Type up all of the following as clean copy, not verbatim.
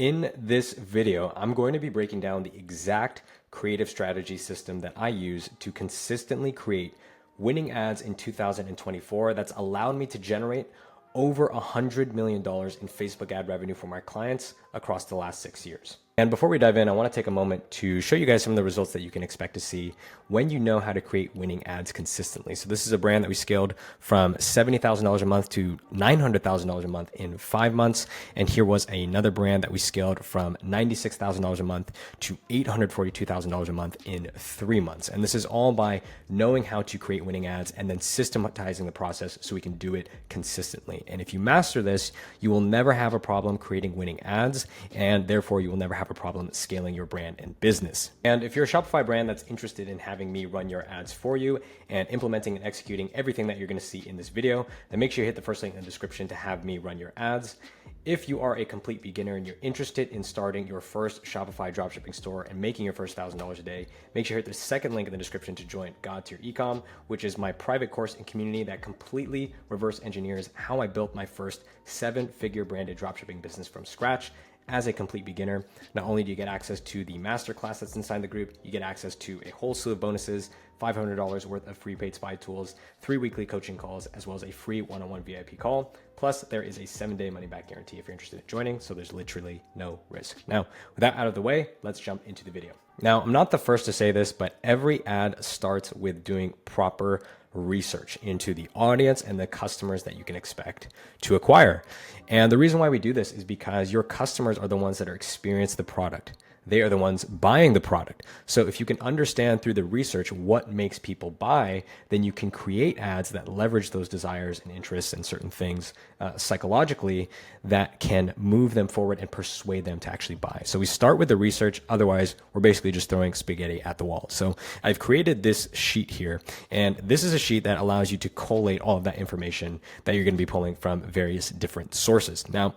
In this video, I'm going to be breaking down the exact creative strategy system that I use to consistently create winning ads in 2024 that's allowed me to generate over $100 million in Facebook ad revenue for my clients across the last 6 years. And before we dive in, I want to take a moment to show you guys some of the results that you can expect to see when you know how to create winning ads consistently. So this is a brand that we scaled from $70,000 a month to $900,000 a month in 5 months. And here was another brand that we scaled from $96,000 a month to $842,000 a month in 3 months. And this is all by knowing how to create winning ads and then systematizing the process so we can do it consistently. And if you master this, you will never have a problem creating winning ads, and therefore you will never have a problem scaling your brand and business. And if you're a Shopify brand that's interested in having me run your ads for you and implementing and executing everything that you're going to see in this video, then make sure you hit the first link in the description to have me run your ads. If you are a complete beginner and you're interested in starting your first Shopify dropshipping store and making your first $1,000 a day, make sure you hit the second link in the description to join God Tier Ecom, which is my private course and community that completely reverse engineers how I built my first 7-figure branded dropshipping business from scratch. As a complete beginner, not only do you get access to the masterclass that's inside the group, you get access to a whole slew of bonuses, $500 worth of free paid spy tools, 3 weekly coaching calls, as well as a free one-on-one VIP call. Plus, there is a 7-day money-back guarantee if you're interested in joining, so there's literally no risk. Now, with that out of the way, let's jump into the video. Now, I'm not the first to say this, but every ad starts with doing proper research into the audience and the customers that you can expect to acquire. And the reason why we do this is because your customers are the ones that are experiencing the product. They are the ones buying the product. So if you can understand through the research what makes people buy, then you can create ads that leverage those desires and interests and certain things psychologically that can move them forward and persuade them to actually buy. So we start with the research. Otherwise, we're basically just throwing spaghetti at the wall. So I've created this sheet here, and this is a sheet that allows you to collate all of that information that you're going to be pulling from various different sources. Now,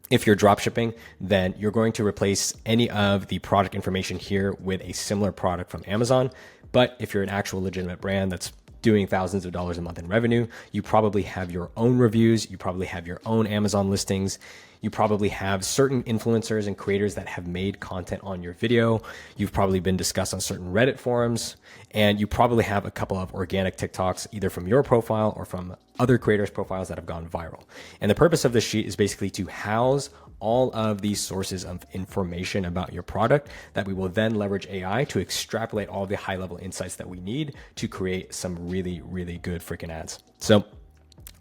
if you're dropshipping, then you're going to replace any of the product information here with a similar product from Amazon. But if you're an actual legitimate brand that's doing thousands of dollars a month in revenue, you probably have your own reviews, you probably have your own Amazon listings, you probably have certain influencers and creators that have made content on your video, you've probably been discussed on certain Reddit forums, and you probably have a couple of organic TikToks either from your profile or from other creators' profiles that have gone viral. And the purpose of this sheet is basically to house all of these sources of information about your product that we will then leverage AI to extrapolate all the high-level insights that we need to create some really, really good freaking ads. So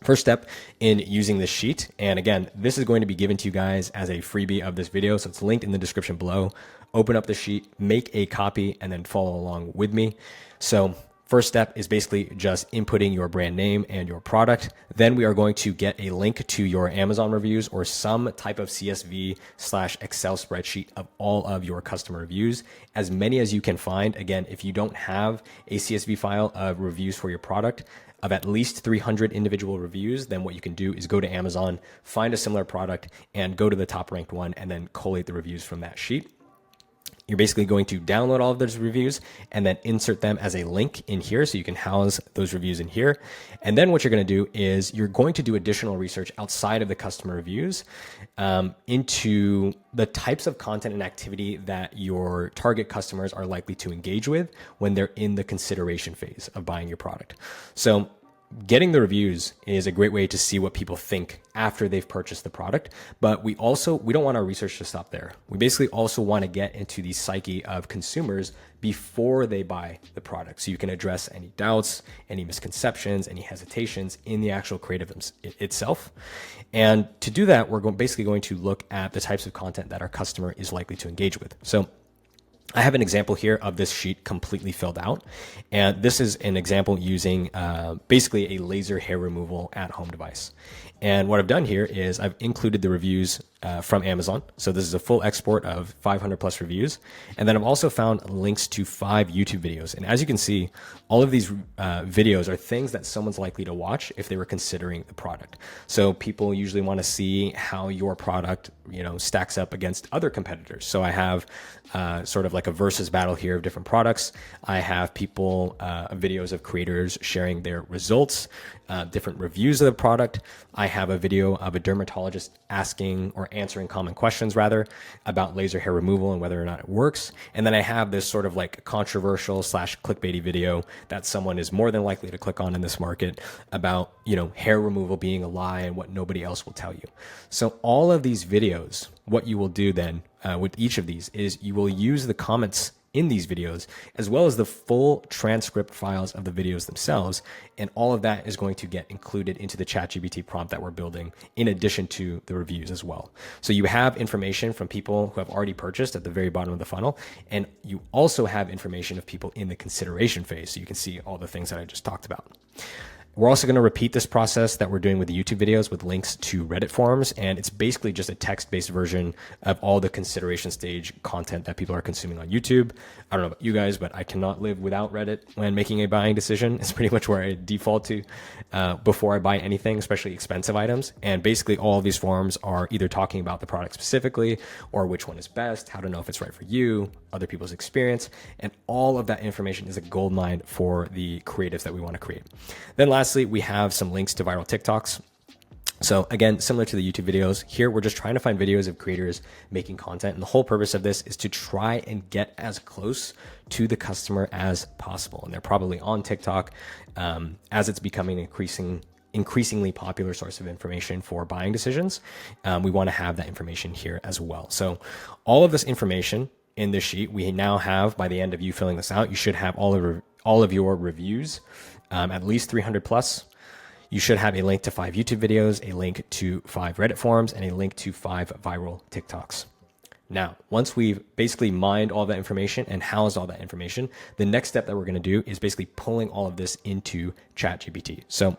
first step in using this sheet, and again, this is going to be given to you guys as a freebie of this video, so it's linked in the description below. Open up the sheet, make a copy, and then follow along with me. So first step is basically just inputting your brand name and your product. Then we are going to get a link to your Amazon reviews or some type of CSV/Excel spreadsheet of all of your customer reviews, as many as you can find. Again, if you don't have a CSV file of reviews for your product of at least 300 individual reviews, then what you can do is go to Amazon, find a similar product, and go to the top ranked one, and then collate the reviews from that sheet. You're basically going to download all of those reviews and then insert them as a link in here so you can house those reviews in here. And then what you're going to do is you're going to do additional research outside of the customer reviews into the types of content and activity that your target customers are likely to engage with when they're in the consideration phase of buying your product. So getting the reviews is a great way to see what people think after they've purchased the product, but we don't want our research to stop there. We basically also want to get into the psyche of consumers before they buy the product, so you can address any doubts, any misconceptions, any hesitations in the actual creative itself. And to do that, we're basically going to look at the types of content that our customer is likely to engage with. So I have an example here of this sheet completely filled out. And this is an example using basically a laser hair removal at home device. And what I've done here is I've included the reviews from Amazon. So this is a full export of 500 plus reviews. And then I've also found links to 5 YouTube videos. And as you can see, all of these videos are things that someone's likely to watch if they were considering the product. So people usually want to see how your product, stacks up against other competitors. So I have sort of like a versus battle here of different products. I have people, videos of creators sharing their results, different reviews of the product. I have a video of a dermatologist asking or answering common questions rather about laser hair removal and whether or not it works. And then I have this sort of like controversial slash clickbaity video that someone is more than likely to click on in this market about, hair removal being a lie and what nobody else will tell you. So all of these videos, what you will do then with each of these is you will use the comments in these videos, as well as the full transcript files of the videos themselves. And all of that is going to get included into the ChatGPT prompt that we're building, in addition to the reviews as well. So you have information from people who have already purchased at the very bottom of the funnel. And you also have information of people in the consideration phase. So you can see all the things that I just talked about. We're also going to repeat this process that we're doing with the YouTube videos with links to Reddit forums. And it's basically just a text-based version of all the consideration stage content that people are consuming on YouTube. I don't know about you guys, but I cannot live without Reddit when making a buying decision. It's pretty much where I default to before I buy anything, especially expensive items. And basically all of these forums are either talking about the product specifically or which one is best, how to know if it's right for you, other people's experience. And all of that information is a goldmine for the creatives that we want to create. Then lastly, we have some links to viral TikToks. So again, similar to the YouTube videos, here we're just trying to find videos of creators making content. And the whole purpose of this is to try and get as close to the customer as possible. And they're probably on TikTok as it's becoming an increasingly popular source of information for buying decisions. We want to have that information here as well. So all of this information in this sheet, we now have, by the end of you filling this out, you should have all of your reviews, at least 300 plus. You should have a link to 5 YouTube videos, a link to 5 Reddit forums, and a link to 5 viral TikToks. Now, once we've basically mined all that information and housed all that information, the next step that we're going to do is basically pulling all of this into ChatGPT. So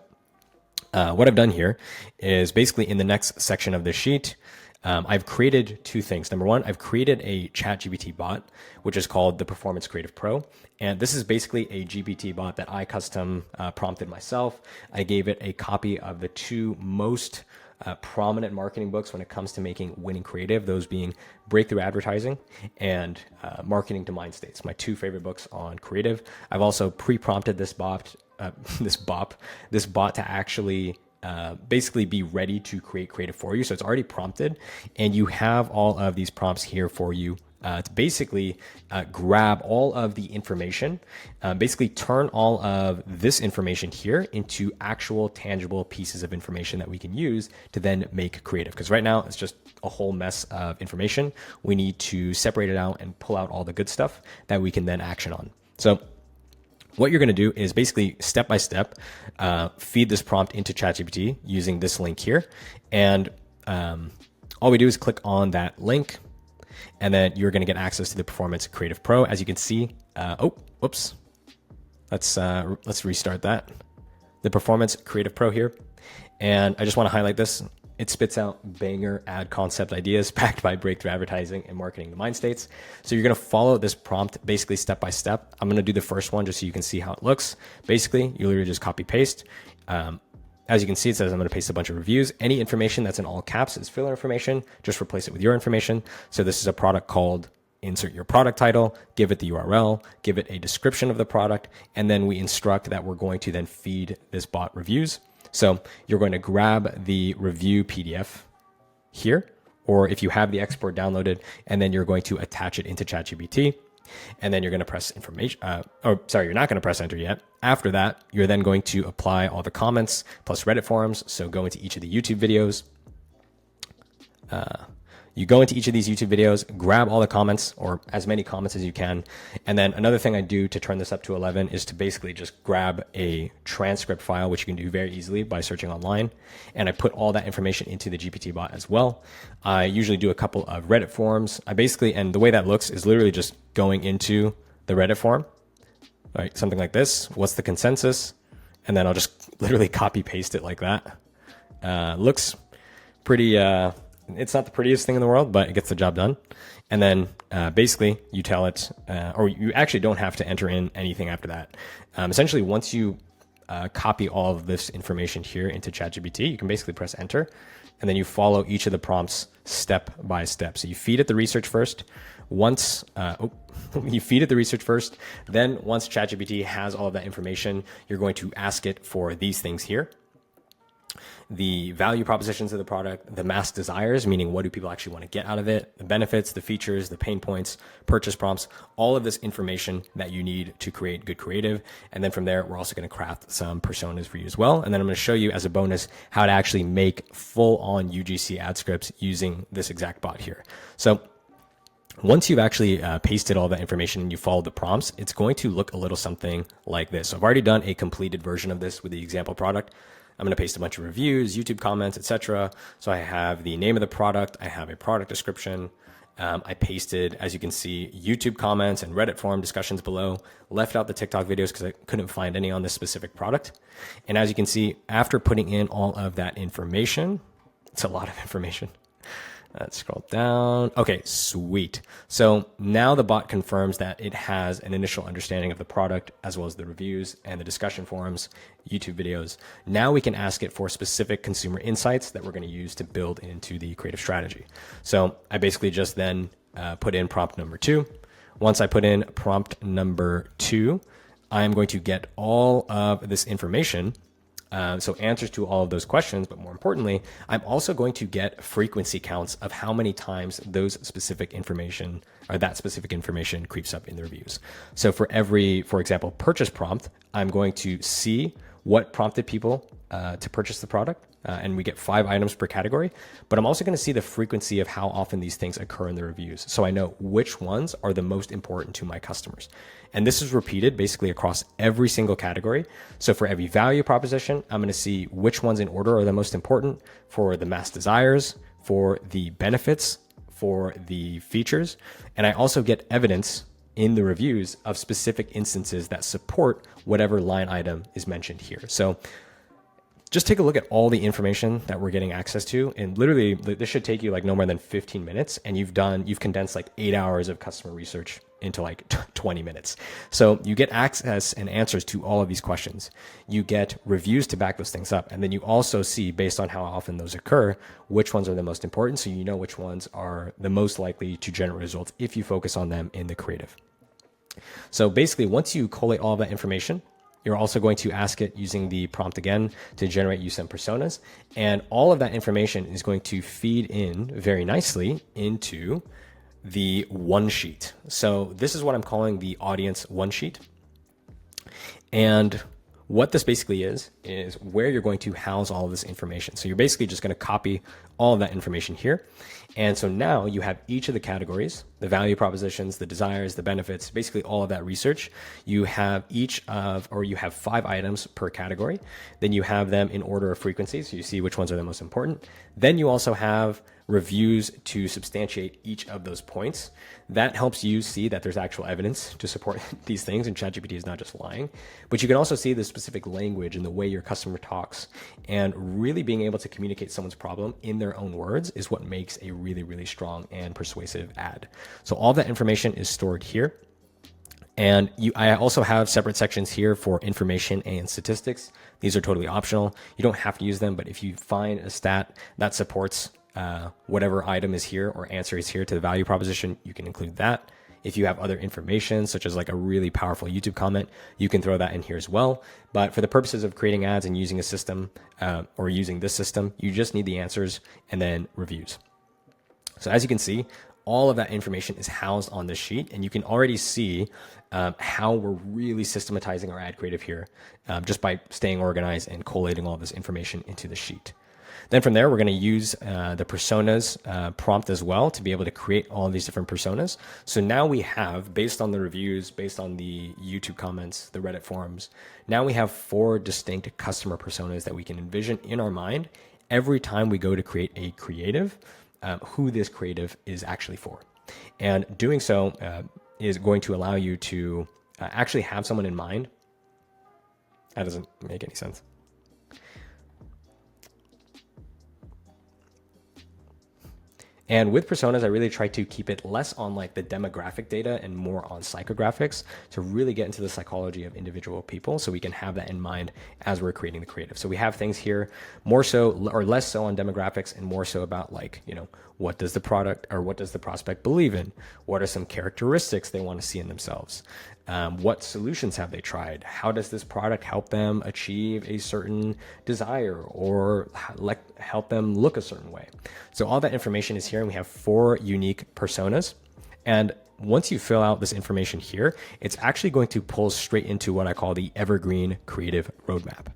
what I've done here is basically in the next section of this sheet, I've created 2 things. Number one, I've created a ChatGPT bot, which is called the Performance Creative Pro. And this is basically a GPT bot that I custom prompted myself. I gave it a copy of the 2 most prominent marketing books when it comes to making winning creative, those being Breakthrough Advertising and Marketing to Mind States, my 2 favorite books on creative. I've also pre-prompted this bot to actually basically be ready to create creative for you. So it's already prompted, and you have all of these prompts here for you to basically grab all of the information, basically turn all of this information here into actual tangible pieces of information that we can use to then make creative. Because right now it's just a whole mess of information. We need to separate it out and pull out all the good stuff that we can then action on. So what you're going to do is basically step by step feed this prompt into ChatGPT using this link here. And all we do is click on that link, and then you're going to get access to the Performance Creative Pro. As you can see, whoops. Let's restart that. The Performance Creative Pro here. And I just want to highlight this. It spits out banger ad concept ideas backed by Breakthrough Advertising and Marketing to Mind States. So you're going to follow this prompt basically step by step. I'm going to do the first one just so you can see how it looks. Basically, you literally just copy paste. As you can see, it says I'm going to paste a bunch of reviews. Any information that's in all caps is filler information. Just replace it with your information. So this is a product called, insert your product title, give it the URL, give it a description of the product, and then we instruct that we're going to then feed this bot reviews. So you're going to grab the review PDF here, or if you have the export downloaded, and then you're going to attach it into ChatGPT, and then you're going to press you're not going to press enter yet. After that, you're then going to apply all the comments plus Reddit forums. So go into each of the YouTube videos. You go into each of these YouTube videos, grab all the comments or as many comments as you can. And then another thing I do to turn this up to 11 is to basically just grab a transcript file, which you can do very easily by searching online. And I put all that information into the GPT bot as well. I usually do a couple of Reddit forums. And the way that looks is literally just going into the Reddit forum, right? Something like this. What's the consensus? And then I'll just literally copy paste it like that. Looks pretty, it's not the prettiest thing in the world, but it gets the job done. And then basically you tell it, or you actually don't have to enter in anything after that. Essentially, once you copy all of this information here into ChatGPT, you can basically press enter, and then you follow each of the prompts step by step. So you feed it the research first. You feed it the research first. Then once ChatGPT has all of that information, you're going to ask it for these things here. the value propositions of the product, the mass desires, meaning what do people actually want to get out of it, the benefits, the features, the pain points, purchase prompts, all of this information that you need to create good creative. And then from there, we're also going to craft some personas for you as well. And then I'm going to show you as a bonus how to actually make full on UGC ad scripts using this exact bot here. So once you've actually pasted all that information and you follow the prompts, it's going to look a little something like this. So I've already done a completed version of this with the example product. I'm going to paste a bunch of reviews, YouTube comments, etc. So I have the name of the product. I have a product description. I pasted, as you can see, YouTube comments and Reddit forum discussions below. Left out the TikTok videos because I couldn't find any on this specific product. And as you can see, after putting in all of that information, it's a lot of information. Let's scroll down. Okay, sweet. So now the bot confirms that it has an initial understanding of the product as well as the reviews and the discussion forums, YouTube videos. Now we can ask it for specific consumer insights that we're going to use to build into the creative strategy. So I basically just then put in prompt number 2. Once I put in prompt number 2, I'm going to get all of this information. So answers to all of those questions, but more importantly, I'm also going to get frequency counts of how many times those specific information or that specific information creeps up in the reviews. So for every, for example, purchase prompt, I'm going to see what prompted people to purchase the product. And we get 5 items per category, but I'm also going to see the frequency of how often these things occur in the reviews. So I know which ones are the most important to my customers. And this is repeated basically across every single category. So for every value proposition, I'm going to see which ones in order are the most important for the mass desires, for the benefits, for the features. And I also get evidence in the reviews of specific instances that support whatever line item is mentioned here. So just take a look at all the information that we're getting access to. And literally this should take you like no more than 15 minutes. And you've condensed like 8 hours of customer research into like 20 minutes. So you get access and answers to all of these questions. You get reviews to back those things up. And then you also see, based on how often those occur, which ones are the most important. So you know which ones are the most likely to generate results if you focus on them in the creative. So basically, once you collate all of that information, you're also going to ask it using the prompt again to generate you some personas. And all of that information is going to feed in very nicely into the one sheet. So this is what I'm calling the audience one sheet. And what this basically is where you're going to house all of this information. So you're basically just going to copy all of that information here. And so now you have each of the categories, the value propositions, the desires, the benefits, basically all of that research. You have you have 5 items per category. Then you have them in order of frequency. So you see which ones are the most important. Then you also have reviews to substantiate each of those points. That helps you see that there's actual evidence to support these things, and ChatGPT is not just lying. But you can also see the specific language and the way your customer talks, and really being able to communicate someone's problem in their own words is what makes a really, really strong and persuasive ad. So all that information is stored here. And I also have separate sections here for information and statistics. These are totally optional. You don't have to use them, but if you find a stat that supports whatever item is here or answer is here to the value proposition, you can include that. If you have other information, such as like a really powerful YouTube comment, you can throw that in here as well. But for the purposes of creating ads and using a system or using this system, you just need the answers and then reviews. So as you can see, all of that information is housed on this sheet, and you can already see how we're really systematizing our ad creative here just by staying organized and collating all this information into the sheet. Then from there, we're going to use the personas prompt as well to be able to create all of these different personas. So now we have, based on the reviews, based on the YouTube comments, the Reddit forums, now we have 4 distinct customer personas that we can envision in our mind every time we go to create a creative, who this creative is actually for. And doing so is going to allow you to actually have someone in mind. That doesn't make any sense. And with personas, I really try to keep it less on like the demographic data and more on psychographics to really get into the psychology of individual people so we can have that in mind as we're creating the creative. So we have things here more so or less so on demographics and more so about like, what does the product or what does the prospect believe in? What are some characteristics they want to see in themselves? What solutions have they tried? How does this product help them achieve a certain desire or help them look a certain way? So all that information is here, and we have 4 unique personas. And once you fill out this information here, it's actually going to pull straight into what I call the evergreen creative roadmap.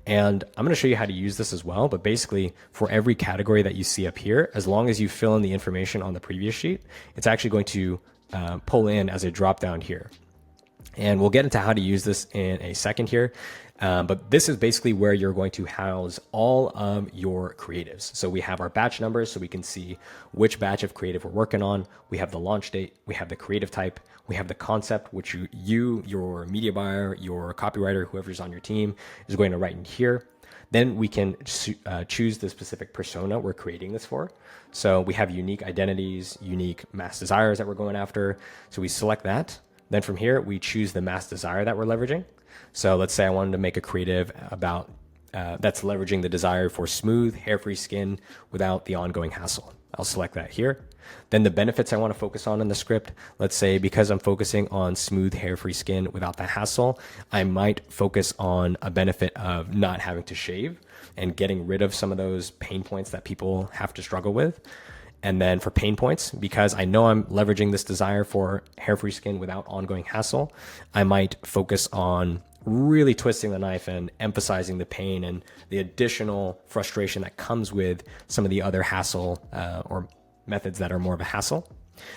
And I'm going to show you how to use this as well. But basically, for every category that you see up here, as long as you fill in the information on the previous sheet, it's actually going to pull in as a drop down here. And we'll get into how to use this in a second here. But this is basically where you're going to house all of your creatives. So we have our batch numbers so we can see which batch of creative we're working on. We have the launch date. We have the creative type. We have the concept, which your media buyer, your copywriter, whoever's on your team is going to write in here. Then we can choose the specific persona we're creating this for. So we have unique identities, unique mass desires that we're going after. So we select that. Then from here, we choose the mass desire that we're leveraging. So let's say I wanted to make a creative about that's leveraging the desire for smooth, hair-free skin without the ongoing hassle. I'll select that here. Then the benefits I want to focus on in the script, let's say because I'm focusing on smooth, hair-free skin without the hassle, I might focus on a benefit of not having to shave and getting rid of some of those pain points that people have to struggle with. And then for pain points, because I know I'm leveraging this desire for hair-free skin without ongoing hassle, I might focus on really twisting the knife and emphasizing the pain and the additional frustration that comes with some of the other hassle or methods that are more of a hassle.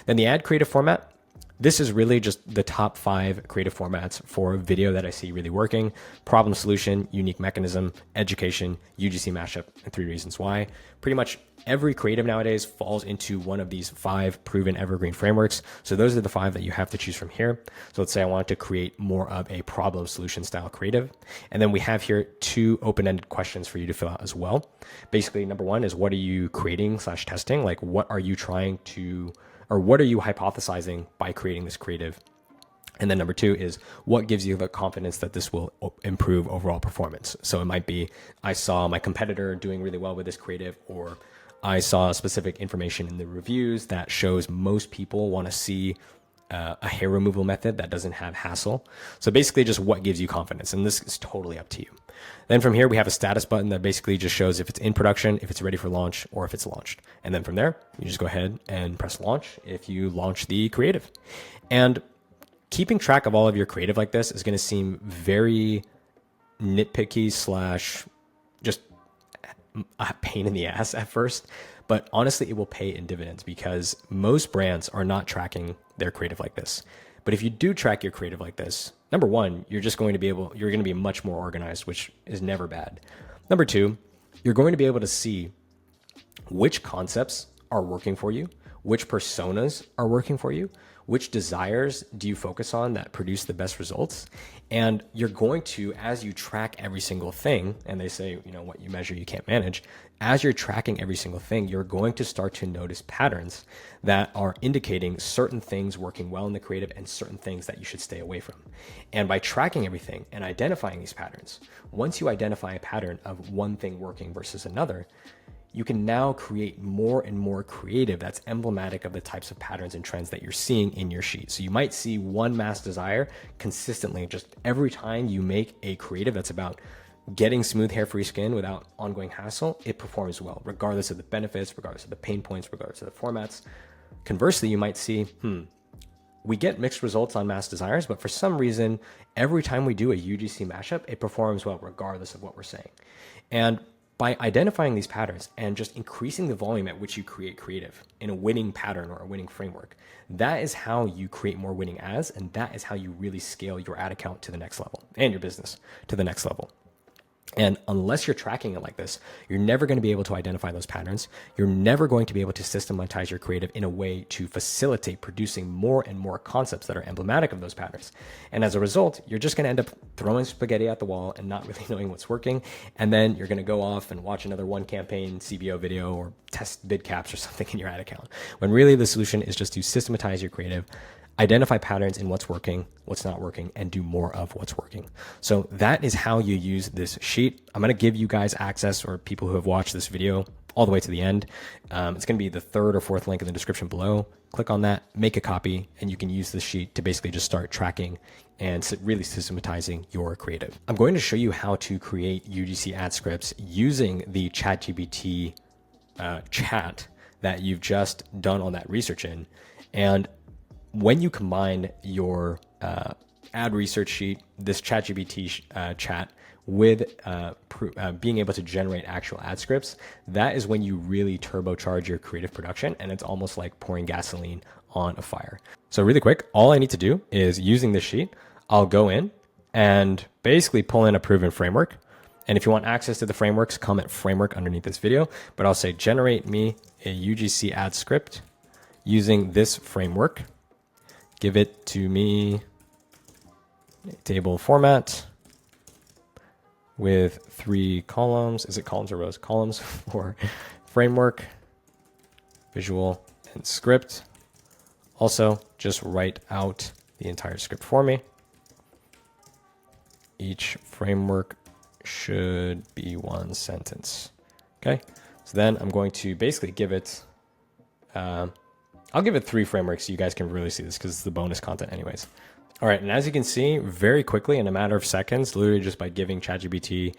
Then the ad creative format. This is really just the top 5 creative formats for video that I see really working: problem solution, unique mechanism, education, UGC mashup, and 3 reasons why. Pretty much every creative nowadays falls into one of these 5 proven evergreen frameworks. So those are the 5 that you have to choose from here. So let's say I wanted to create more of a problem solution style creative. And then we have here 2 open-ended questions for you to fill out as well. Basically, number 1 is what are you creating/testing? Like what are you trying to, or what are you hypothesizing by creating this creative? And then number 2 is what gives you the confidence that this will improve overall performance? So it might be, I saw my competitor doing really well with this creative, or I saw specific information in the reviews that shows most people want to see a hair removal method that doesn't have hassle. So basically just what gives you confidence. And this is totally up to you. Then from here, we have a status button that basically just shows if it's in production, if it's ready for launch, or if it's launched. And then from there, you just go ahead and press launch if you launch the creative. And keeping track of all of your creative like this is going to seem very nitpicky / just a pain in the ass at first. But honestly, it will pay in dividends because most brands are not tracking their creative like this. But if you do track your creative like this, number 1, you're going to be much more organized, which is never bad. Number 2, you're going to be able to see which concepts are working for you, which personas are working for you, which desires do you focus on that produce the best results. And you're going to, as you track every single thing, and they say, what you measure, you can't manage. As you're tracking every single thing, you're going to start to notice patterns that are indicating certain things working well in the creative and certain things that you should stay away from. And by tracking everything and identifying these patterns, once you identify a pattern of one thing working versus another, you can now create more and more creative that's emblematic of the types of patterns and trends that you're seeing in your sheet. So you might see one mass desire consistently, just every time you make a creative that's about getting smooth hair-free skin without ongoing hassle, it performs well, regardless of the benefits, regardless of the pain points, regardless of the formats. Conversely, you might see, we get mixed results on mass desires, but for some reason, every time we do a UGC mashup, it performs well, regardless of what we're saying. And by identifying these patterns and just increasing the volume at which you create creative in a winning pattern or a winning framework, that is how you create more winning ads, and that is how you really scale your ad account to the next level and your business to the next level. And unless you're tracking it like this, you're never going to be able to identify those patterns. You're never going to be able to systematize your creative in a way to facilitate producing more and more concepts that are emblematic of those patterns. And as a result, you're just going to end up throwing spaghetti at the wall and not really knowing what's working. And then you're going to go off and watch another one campaign CBO video or test bid caps or something in your ad account. When really the solution is just to systematize your creative, identify patterns in what's working, what's not working, and do more of what's working. So that is how you use this sheet. I'm going to give you guys access, or people who have watched this video all the way to the end. It's going to be the third or fourth link in the description below. Click on that, make a copy, and you can use this sheet to basically just start tracking and really systematizing your creative. I'm going to show you how to create UGC ad scripts using the ChatGPT chat that you've just done all that research in. And when you combine your ad research sheet, this ChatGPT chat, with being able to generate actual ad scripts, that is when you really turbocharge your creative production, and it's almost like pouring gasoline on a fire. So really quick, all I need to do is, using this sheet, I'll go in and basically pull in a proven framework. And if you want access to the frameworks, comment framework underneath this video, but I'll say generate me a UGC ad script using this framework. Give it to me table format with 3 columns. Is it columns or rows? Columns for framework, visual, and script. Also, just write out the entire script for me. Each framework should be 1 sentence. Okay, so then I'm going to basically give it, I'll give it 3 frameworks so you guys can really see this, because it's the bonus content anyways. All right, and as you can see, very quickly, in a matter of seconds, literally just by giving ChatGPT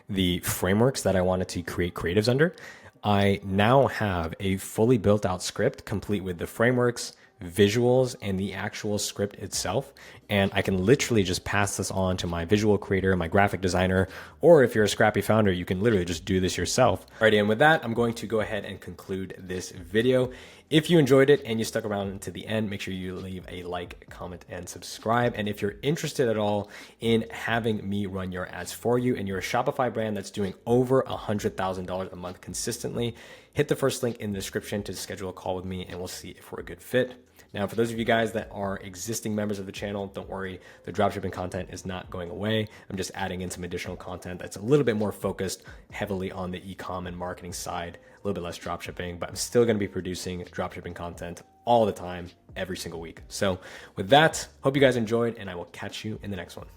the frameworks that I wanted to create creatives under, I now have a fully built out script complete with the frameworks, visuals, and the actual script itself. And I can literally just pass this on to my visual creator, my graphic designer, or if you're a scrappy founder, you can literally just do this yourself. Alrighty, and with that, I'm going to go ahead and conclude this video. If you enjoyed it and you stuck around to the end, make sure you leave a like, comment, and subscribe. And if you're interested at all in having me run your ads for you, and you're a Shopify brand that's doing over $100,000 a month consistently, hit the first link in the description to schedule a call with me, and we'll see if we're a good fit. Now, for those of you guys that are existing members of the channel, don't worry, the dropshipping content is not going away. I'm just adding in some additional content that's a little bit more focused heavily on the e-com and marketing side, a little bit less dropshipping, but I'm still going to be producing dropshipping content all the time, every single week. So with that, hope you guys enjoyed, and I will catch you in the next one.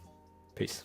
Peace.